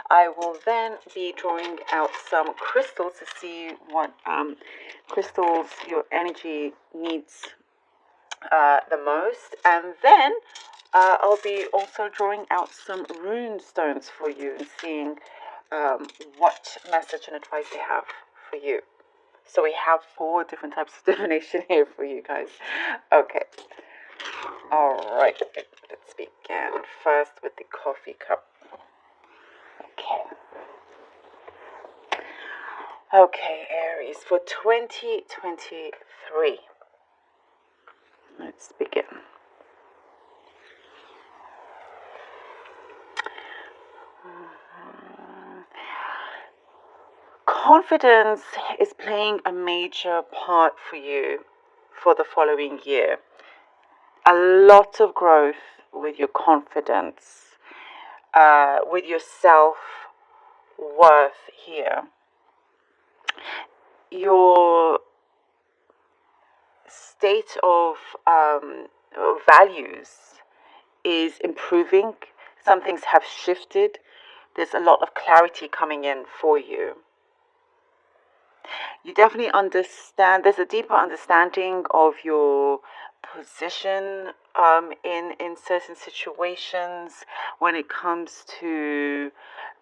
I will then be drawing out some crystals to see what crystals your energy needs the most, and then I'll be also drawing out some rune stones for you and seeing what message and advice they have for you. So we have 4 different types of divination here for you guys. Okay. All right. Let's begin first with the coffee cup. Okay. Okay, Aries, for 2023. Let's begin. Confidence is playing a major part for you for the following year. A lot of growth with your confidence, with your self-worth here. Your state of values is improving. Some things have shifted. There's a lot of clarity coming in for you. You definitely understand, there's a deeper understanding of your position in certain situations when it comes to,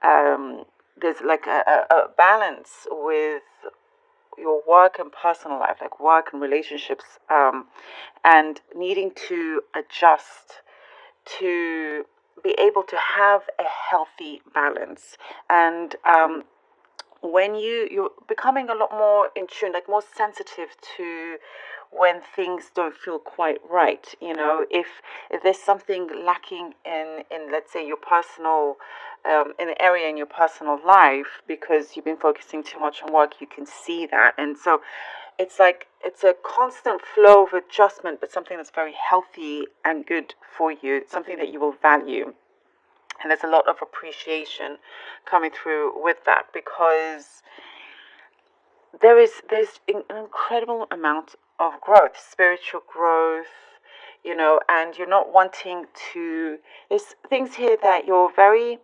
there's like a balance with your work and personal life, like work and relationships, and needing to adjust to be able to have a healthy balance. And when you're becoming a lot more in tune, like more sensitive to when things don't feel quite right. If there's something lacking in let's say your personal in an area in your personal life, because you've been focusing too much on work, you can see that. And so it's like it's a constant flow of adjustment, but something that's very healthy and good for you. It's something that you will value. And there's a lot of appreciation coming through with that, because there's an incredible amount of growth, spiritual growth, and you're not wanting to, there's things here that you're very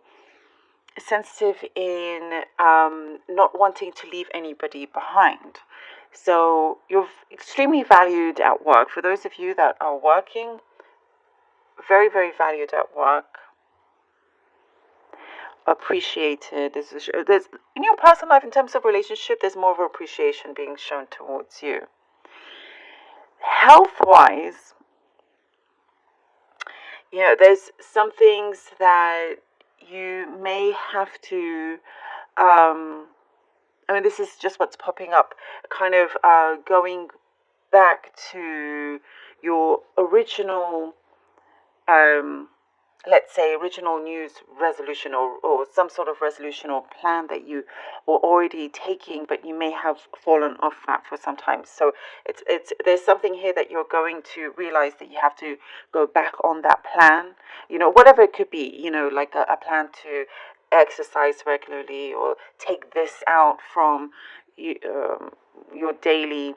sensitive in, not wanting to leave anybody behind. So you're extremely valued at work. For those of you that are working, very, very valued at work. Appreciated. There's in your personal life, in terms of relationship, there's more of appreciation being shown towards you. Health wise, there's some things that you may have to this is just what's popping up, kind of going back to your original let's say original News resolution, or some sort of resolution or plan that you were already taking, but you may have fallen off that for some time. So it's there's something here that you're going to realize that you have to go back on that plan, whatever it could be, like a plan to exercise regularly, or take this out from your daily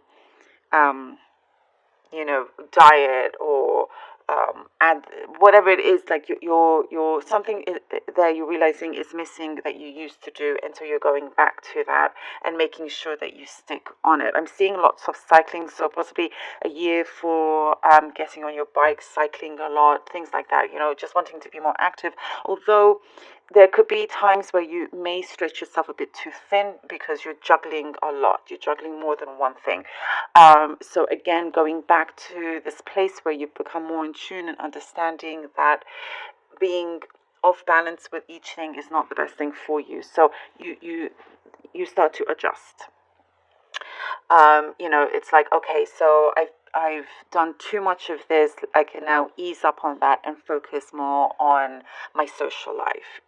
diet, or and whatever it is, like your something there you're realizing is missing that you used to do, and so you're going back to that and making sure that you stick on it. I'm seeing lots of cycling, so possibly a year for getting on your bike, cycling a lot, things like that, just wanting to be more active. Although there could be times where you may stretch yourself a bit too thin, because you're juggling a lot. You're juggling more than one thing. So again, going back to this place where you've become more in tune and understanding that being off balance with each thing is not the best thing for you. So you start to adjust. It's like, okay, so I've done too much of this. I can now ease up on that and focus more on my social life,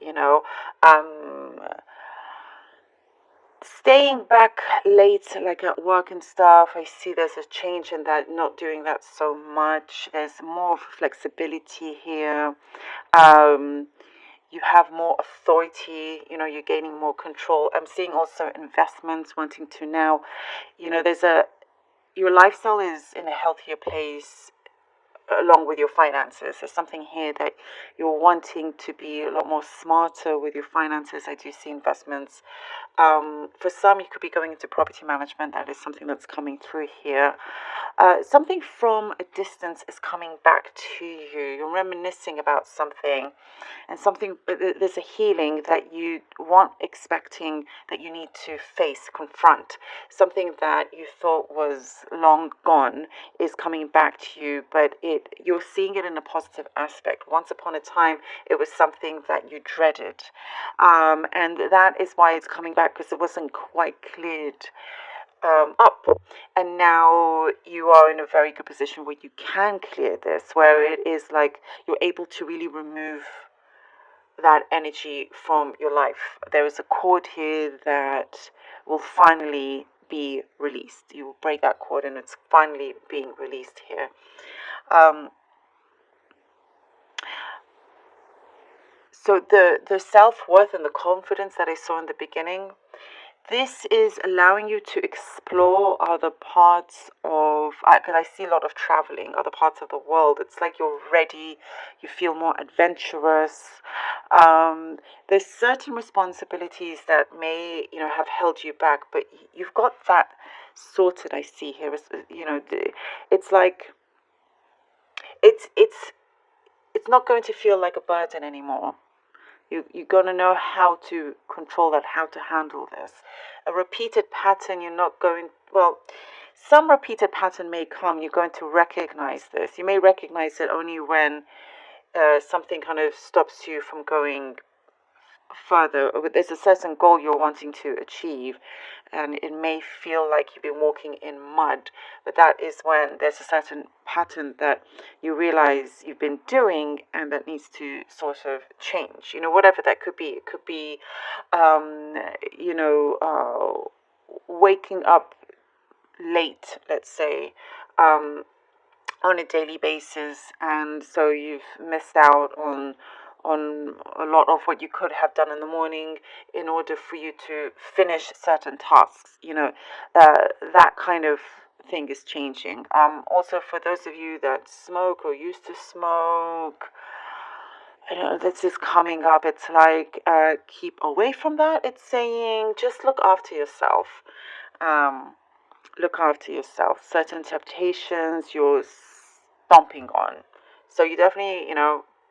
staying back late, like at work and stuff. I see there's a change in that, not doing that so much. There's more flexibility here. You have more authority, you're gaining more control. I'm seeing also investments, wanting to now, your lifestyle is in a healthier place along with your finances. There's something here that you're wanting to be a lot more smarter with your finances. I do see investments. For some, you could be going into property management. That is something that's coming through here. Something from a distance is coming back to you. You're reminiscing about something, and something, there's a healing that you weren't expecting, that you need to face, confront. Something that you thought was long gone is coming back to you, but you're seeing it in a positive aspect. Once upon a time, it was something that you dreaded, and that is why it's coming back, because it wasn't quite cleared up, and now you are in a very good position where you can clear this, where it is like you're able to really remove that energy from your life. There is a cord here that will finally be released. You will break that cord, and it's finally being released here. So the self-worth and the confidence that I saw in the beginning, this is allowing you to explore other parts of, because I see a lot of traveling, other parts of the world. It's like you're ready, you feel more adventurous. There's certain responsibilities that may, have held you back, but you've got that sorted. I see here, it's like it's not going to feel like a burden anymore. You're going to know how to control that, how to handle this. A repeated pattern, you're not going, well, some repeated pattern may come, you're going to recognize this. You may recognize it only when something kind of stops you from going further. There's a certain goal you're wanting to achieve, and it may feel like you've been walking in mud, but that is when there's a certain pattern that you realize you've been doing and that needs to sort of change, whatever that could be. It could be waking up late, let's say, on a daily basis, and so you've missed out on a lot of what you could have done in the morning in order for you to finish certain tasks. That kind of thing is changing. Also, for those of you that smoke or used to smoke, I don't know, this is coming up. It's like, keep away from that. It's saying, just look after yourself. Look after yourself. Certain temptations you're stomping on. So you definitely,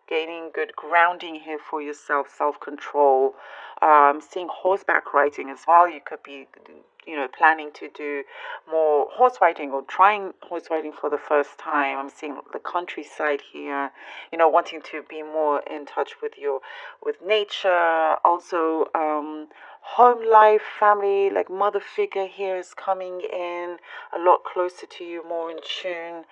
gaining good grounding here for yourself, self-control. Seeing horseback riding as well. You could be, planning to do more horse riding or trying horse riding for the first time. I'm seeing the countryside here, wanting to be more in touch with nature. Also, home life, family, like mother figure here is coming in a lot closer to you, more in tune.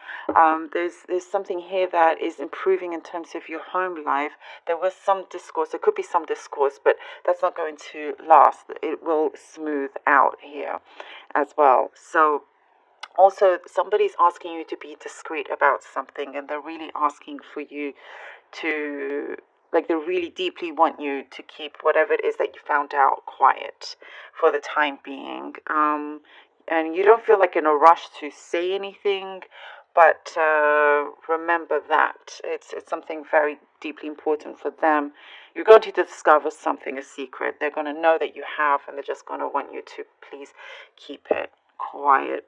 There's something here that is improving in terms of your home life. There was some discourse, there could be some discourse, but that's not going to last. It will smooth out here as well. So also, somebody's asking you to be discreet about something, and they're really asking for you to, like, they really deeply want you to keep whatever it is that you found out quiet for the time being. And you don't feel like in a rush to say anything, but remember that it's something very deeply important for them. You're going to discover something, a secret. They're going to know that you have, and they're just going to want you to please keep it quiet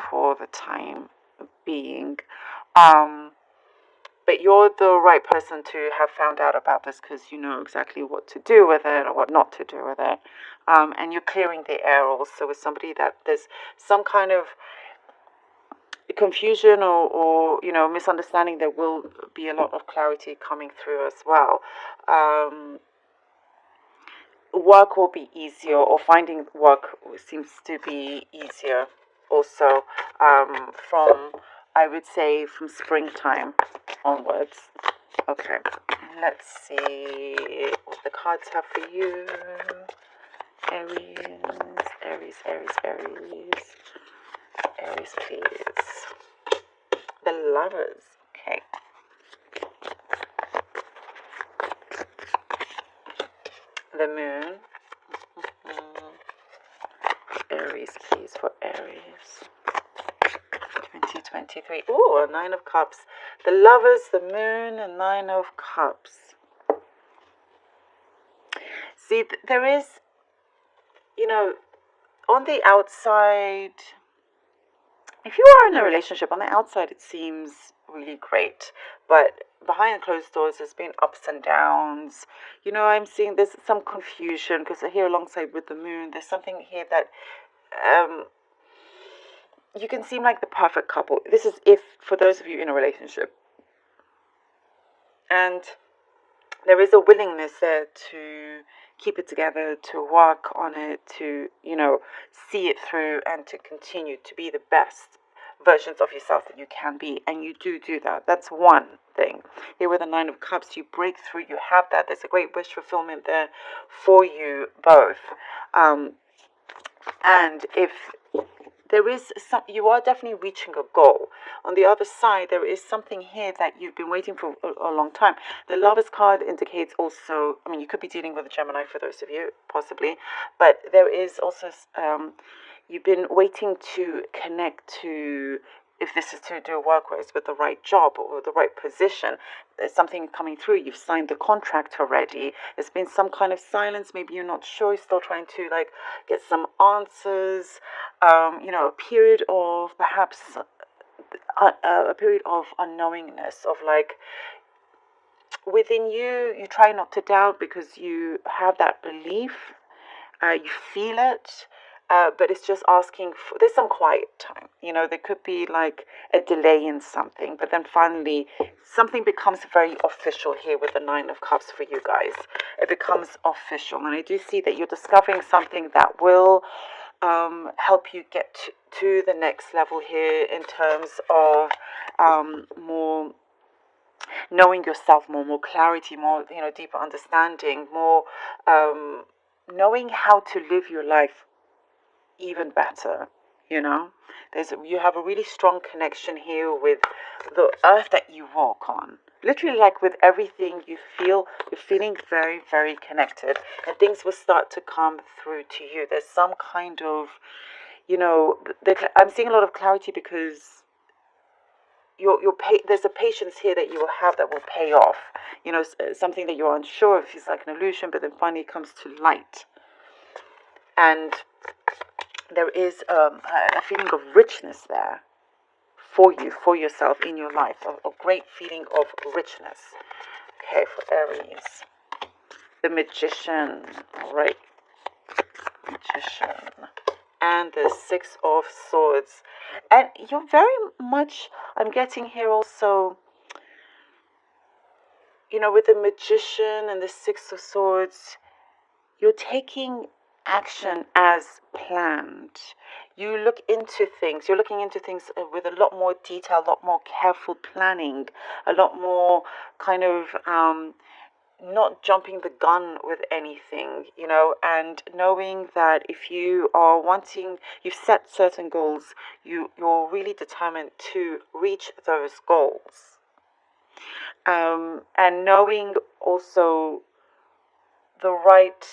for the time being. But you're the right person to have found out about this, because you know exactly what to do with it or what not to do with it. And you're clearing the air also with somebody that there's some kind of confusion or misunderstanding. There will be a lot of clarity coming through as well. Work will be easier, or finding work seems to be easier also, from, I would say, from springtime onwards. Okay, let's see what the cards have for you. Aries, Aries, Aries, Aries. Aries, please. The Lovers. Okay. The Moon. Aries, please, for Aries. 2023. Ooh, a Nine of Cups. The Lovers, the Moon, and Nine of Cups. See, there is, on the outside, if you are in a relationship, on the outside it seems really great, but behind closed doors there's been ups and downs. I'm seeing there's some confusion because here alongside with the moon, there's something here that you can seem like the perfect couple. This is if for those of you in a relationship. And there is a willingness there to keep it together, to work on it, to, see it through and to continue to be the best versions of yourself that you can be. And you do that. That's one thing. Here with the Nine of Cups, you break through, you have that. There's a great wish fulfillment there for you both. And if there is some, you are definitely reaching a goal. On the other side, there is something here that you've been waiting for a long time. The Lovers card indicates also, you could be dealing with a Gemini for those of you, possibly, but there is also, you've been waiting to connect to, if this is to do work-wise, with the right job or the right position. There's something coming through. You've signed the contract already. There's been some kind of silence. Maybe you're not sure. You're still trying to get some answers. A period of perhaps a period of unknowingness, of within you. You try not to doubt because you have that belief. You feel it. But it's just asking for, there's some quiet time. There could be a delay in something, but then finally something becomes very official here with the Nine of Cups for you guys. It becomes official. And I do see that you're discovering something that will help you get to the next level here in terms of more knowing yourself more clarity, more, deeper understanding, more knowing how to live your life even better. You have a really strong connection here with the earth that you walk on. Literally, with everything you feel, you're feeling very, very connected, and things will start to come through to you. There's some kind of, I'm seeing a lot of clarity because there's a patience here that you will have that will pay off. Something that you're unsure of is like an illusion, but then finally it comes to light. And there is a feeling of richness there for you, for yourself in your life, a great feeling of richness. Okay, for Aries, the Magician, all right, Magician, and the Six of Swords. And you're very much, I'm getting here also, with the Magician and the Six of Swords, you're taking action as planned. You're looking into things with a lot more detail, a lot more careful planning, a lot more kind of not jumping the gun with anything, and knowing that if you are you've set certain goals, you're really determined to reach those goals. And knowing also the right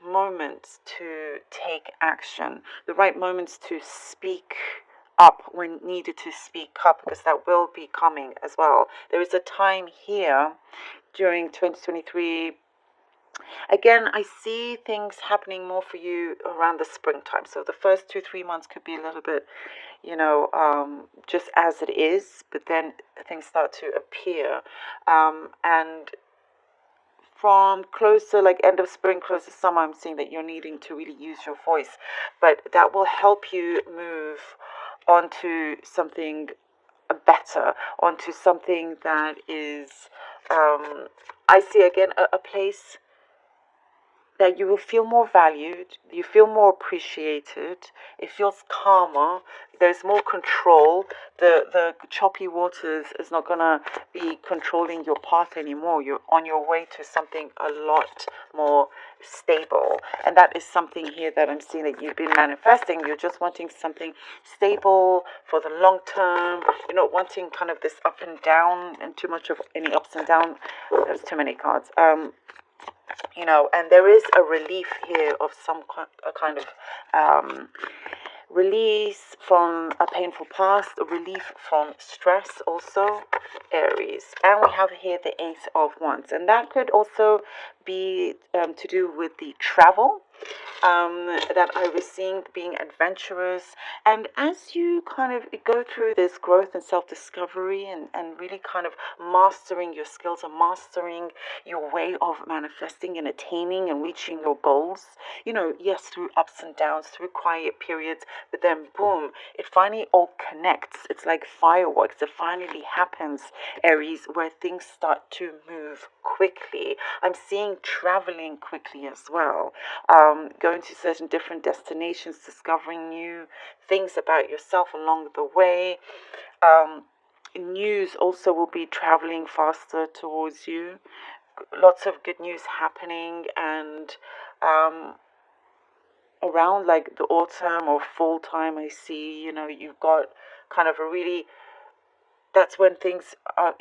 moments to take action, the right moments to speak up when needed to speak up, because that will be coming as well. There is a time here during 2023. Again, I see things happening more for you around the springtime. So the first 2-3 months could be a little bit, just as it is, but then things start to appear. And from closer, end of spring, close to summer, I'm seeing that you're needing to really use your voice. But that will help you move onto something better, onto something that is, I see again, a place that you will feel more valued, you feel more appreciated, it feels calmer, there's more control, the choppy waters is not going to be controlling your path anymore. You're on your way to something a lot more stable, and that is something here that I'm seeing that you've been manifesting. You're just wanting something stable for the long term. You're not wanting kind of this up and down and too much of any ups and downs. There's too many cards. And there is a relief here of some kind of release from a painful past, relief from stress also, Aries. And we have here the Ace of Wands, and that could also be to do with the travel that I was seeing, being adventurous. And as you kind of go through this growth and self-discovery and really kind of mastering your skills and mastering your way of manifesting and attaining and reaching your goals, you know, yes, through ups and downs, through quiet periods, but then boom, it finally all connects. It's like fireworks. It finally happens, Aries, where things start to move quickly. I'm seeing traveling quickly as well, going to certain different destinations, discovering new things about yourself along the way. News also will be traveling faster towards you. Lots of good news happening, and around like the autumn or fall time, I see, you know, you've got kind of a really, that's when things are,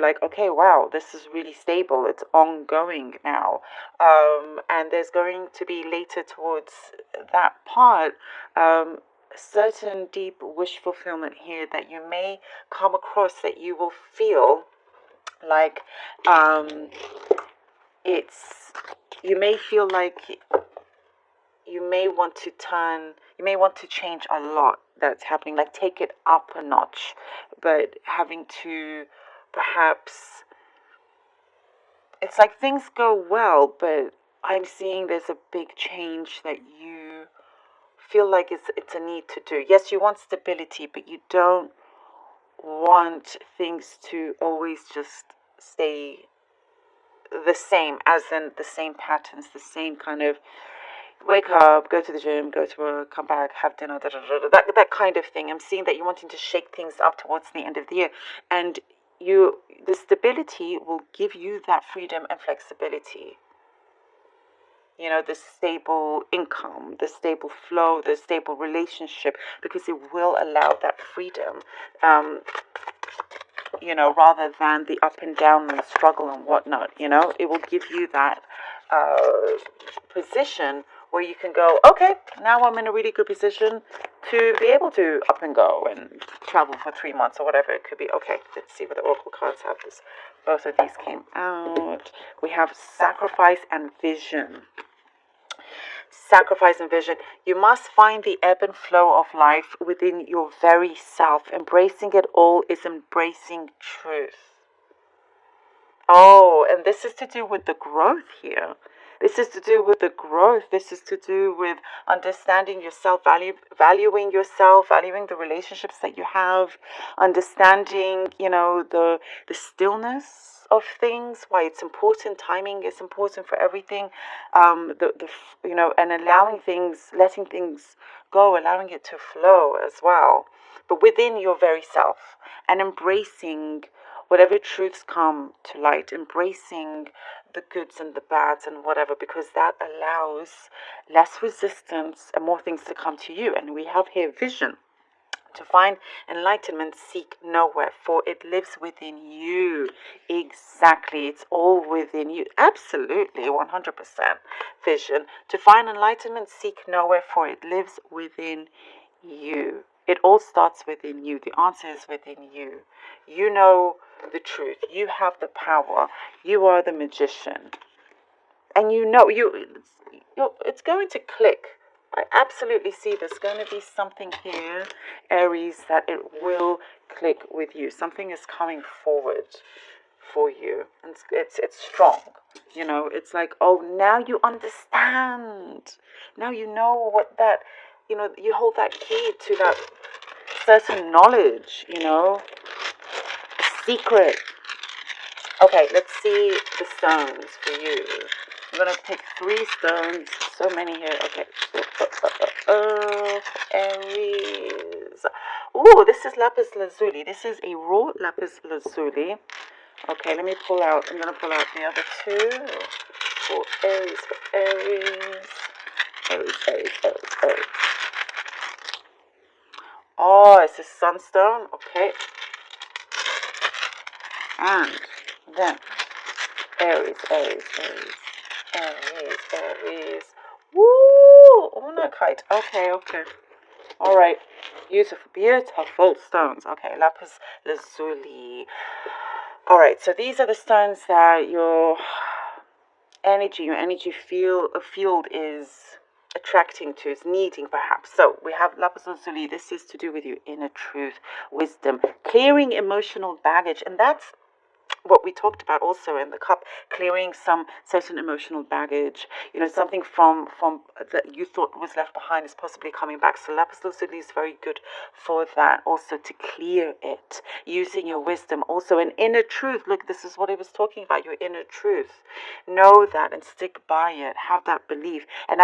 like, okay, wow, this is really stable. It's ongoing now. And there's going to be later towards that part, certain deep wish fulfillment here that you may come across, that you will feel like it's, you may feel like you may want to change a lot that's happening, like take it up a notch, but having to perhaps, it's like things go well, but I'm seeing there's a big change that you feel like it's a need to do. Yes, you want stability, but you don't want things to always just stay the same, as in the same patterns, the same kind of wake up, go to the gym, go to work, come back, have dinner, that kind of thing. I'm seeing that you're wanting to shake things up towards the end of the year, and the stability will give you that freedom and flexibility. You know, the stable income, the stable flow, the stable relationship, because it will allow that freedom. Rather than the up and down and the struggle and whatnot, it will give you that position where you can go, okay, now I'm in a really good position to be able to up and go and travel for 3 months or whatever it could be. Okay, let's see what the Oracle cards have. Both of these came out. We have sacrifice and vision. Sacrifice and vision. You must find the ebb and flow of life within your very self. Embracing it all is embracing truth. Oh, and this is to do with the growth here. This is to do with the growth. This is to do with understanding yourself, valuing yourself, valuing the relationships that you have, understanding, the stillness of things, why it's important. Timing is important for everything. And allowing things, letting things go, allowing it to flow as well, but within your very self, and embracing whatever truths come to light, embracing the goods and the bads and whatever, because that allows less resistance and more things to come to you. And we have here vision. To find enlightenment, seek nowhere, for it lives within you. Exactly, it's all within you. Absolutely, 100% vision. To find enlightenment, seek nowhere, for it lives within you. It all starts within you. The answer is within you. You know the truth. You have the power. You are the magician. And it's going to click. I absolutely see there's going to be something here, Aries, that it will click with you. Something is coming forward for you. And it's strong. It's like, oh, now you understand. Now you know what that, you hold that key to that certain knowledge, a secret. Okay, let's see the stones for you. I'm going to pick 3 stones. So many here. Okay. Aries. Ooh, this is lapis lazuli. This is a raw lapis lazuli. Okay, let me pull out. I'm going to pull out the other 2. For Aries, Aries. Oh, it's a sunstone. Okay. And then Aries. Woo! Unakite. Okay. All right. Beautiful, beautiful stones. Okay, lapis lazuli. All right, so these are the stones that your energy field is attracting to, is needing perhaps. So we have lapis lazuli. This is to do with your inner truth, wisdom, clearing emotional baggage, and that's what we talked about also in the cup, clearing some certain emotional baggage, something from that you thought was left behind is possibly coming back. So lapis lazuli is very good for that, also to clear it using your wisdom, also an inner truth. Look, this is what I was talking about, your inner truth. Know that and stick by it, have that belief. And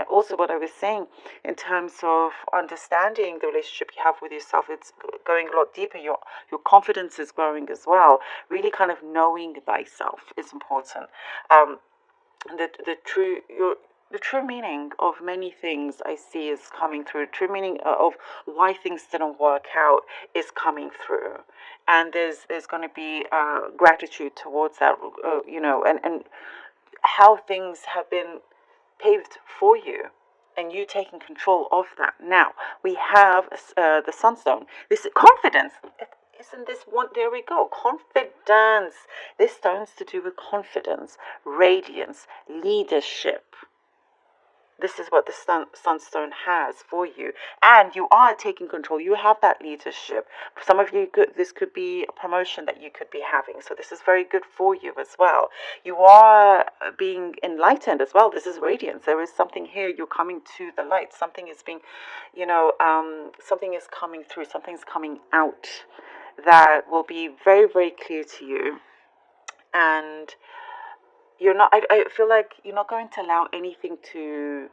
also what I was saying in terms of understanding the relationship you have with yourself, it's going a lot deeper. Your confidence is growing as well. Really kind of knowing thyself is important. The true meaning of many things I see is coming through. The true meaning of why things didn't work out is coming through, and there's going to be gratitude towards that, and how things have been paved for you, and you taking control of that. Now we have the sunstone. This is confidence. Isn't this one? There we go. Confidence. This stone's to do with confidence, radiance, leadership. This is what the sunstone has for you, and you are taking control. You have that leadership. For some of you, this could be a promotion that you could be having. So this is very good for you as well. You are being enlightened as well. This is radiance. There is something here. You're coming to the light. Something is being, something is coming through. Something's coming out that will be very, very clear to you, and you're not. I feel like you're not going to allow anything to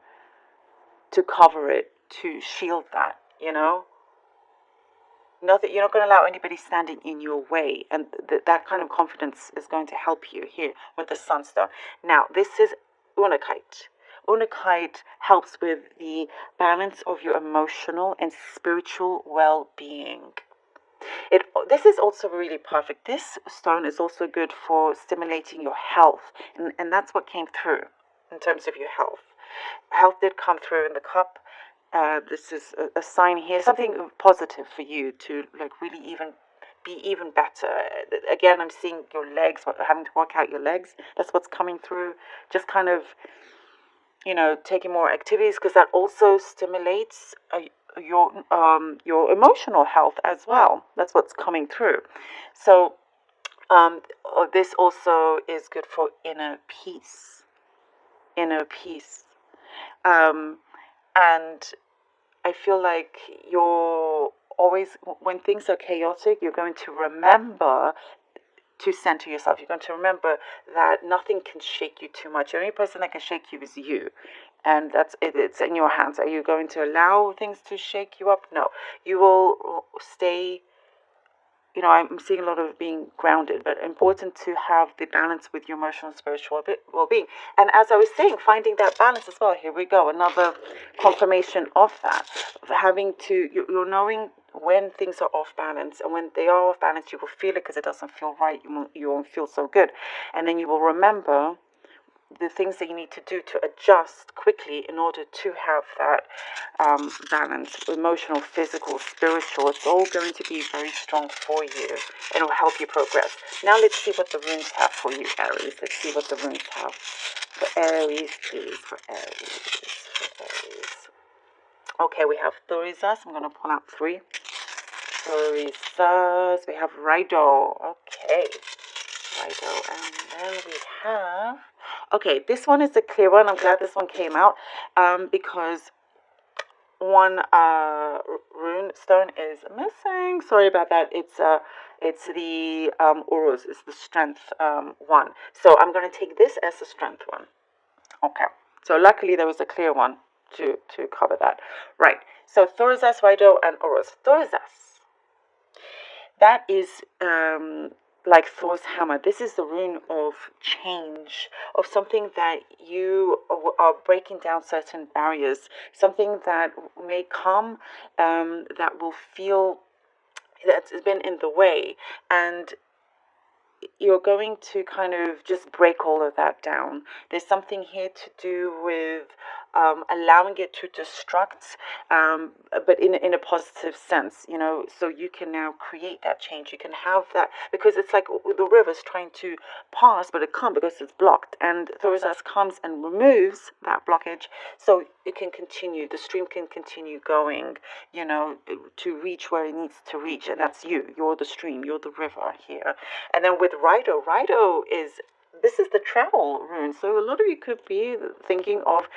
cover it, to shield that. Nothing. You're not going to allow anybody standing in your way, and that kind of confidence is going to help you here with the sunstone. Now, this is unakite. Unakite helps with the balance of your emotional and spiritual well-being. This is also really perfect. This stone is also good for stimulating your health, and that's what came through in terms of your health. Health did come through in the cup. This is a sign here, something positive for you to really be even better. Again, I'm seeing your legs, having to work out your legs. That's what's coming through. Just kind of, taking more activities, because that also stimulates your emotional health as well. That's what's coming through. So this also is good for inner peace. Inner peace. And I feel like you're always, when things are chaotic, you're going to remember to center yourself. You're going to remember that nothing can shake you too much. The only person that can shake you is you. And that's it. It's in your hands. Are you going to allow things to shake you up? No. You will stay. I'm seeing a lot of being grounded, but important to have the balance with your emotional and spiritual well-being. And as I was saying, finding that balance as well. Here we go. Another confirmation of that. You're knowing when things are off balance, and when they are off balance, you will feel it because it doesn't feel right. You won't feel so good. And then you will remember the things that you need to do to adjust quickly in order to have that balance, emotional, physical, spiritual. It's all going to be very strong for you, and it will help you progress. Now let's see what the runes have for you, Aries. Let's see what the runes have for Aries, please. For Aries. Okay, we have Thorizas. I'm going to pull out 3. Thorizas. We have Rido. Okay. Rido. And then we have... Okay, this one is a clear one. I'm glad this one came out because one rune stone is missing. Sorry about that. It's the Uruz. It's the strength one. So I'm going to take this as the strength one. Okay. So luckily there was a clear one to cover that. Right. So Thorizas, Rido, and Uruz. Thorizas. That is like Thor's hammer. This is the rune of change, of something that you are breaking down certain barriers, something that may come that will feel that's been in the way, and you're going to kind of just break all of that down. There's something here to do with allowing it to destruct, but in a positive sense, so you can now create that change. You can have that, because it's like the river's trying to pass, but it can't because it's blocked. And Thorisas comes and removes that blockage, so it can continue. The stream can continue going, to reach where it needs to reach, and that's you. You're the stream. You're the river here. And then with Rido is, this is the travel rune. So a lot of you could be thinking of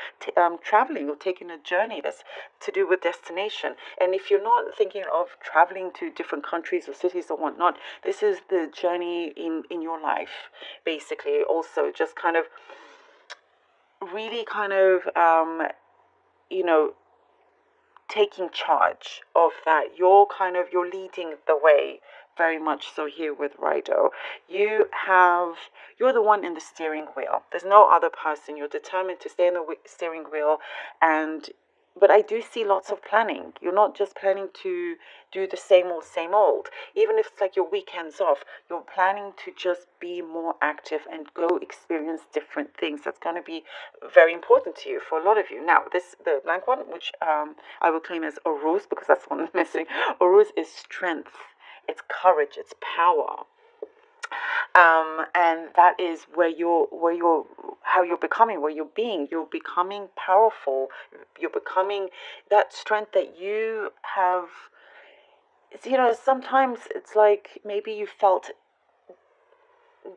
traveling or taking a journey that's to do with destination. And if you're not thinking of traveling to different countries or cities or whatnot, this is the journey in your life, basically. Also, just kind of really kind of, taking charge of that. You're leading the way, very much so here with Rido. You're the one in the steering wheel. There's no other person. You're determined to stay in the steering wheel, but I do see lots of planning. You're not just planning to do the same old. Even if it's like your weekends off, you're planning to just be more active and go experience different things. That's going to be very important to you, for a lot of you. Now, the blank one, which I will claim as Oruz, because that's one I'm missing. Oruz is strength. It's courage. It's power. And that is where you're becoming powerful. You're becoming that strength that you have. Sometimes it's like maybe you felt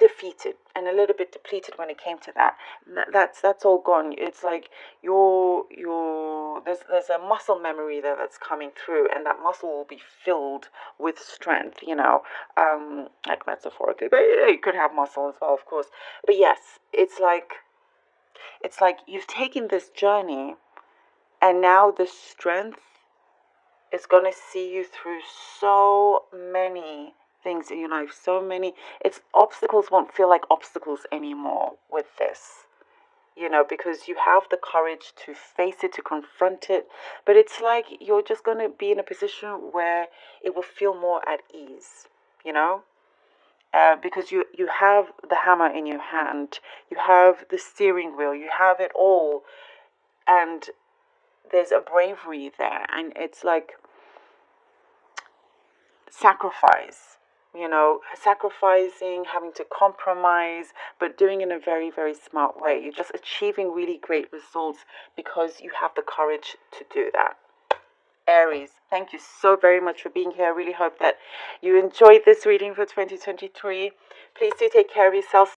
defeated and a little bit depleted when it came to that. That's all gone. It's like there's a muscle memory there that's coming through, and that muscle will be filled with strength, like metaphorically, but you could have muscle as well, of course. But yes, it's like you've taken this journey, and now the strength is going to see you through so many things in your life. Obstacles won't feel like obstacles anymore with this, because you have the courage to face it, to confront it. But it's like you're just going to be in a position where it will feel more at ease, because you have the hammer in your hand, you have the steering wheel, you have it all, and there's a bravery there, and it's like sacrificing, having to compromise, but doing it in a very, very smart way. You're just achieving really great results because you have the courage to do that. Aries, thank you so very much for being here. I really hope that you enjoyed this reading for 2023. Please do take care of yourself.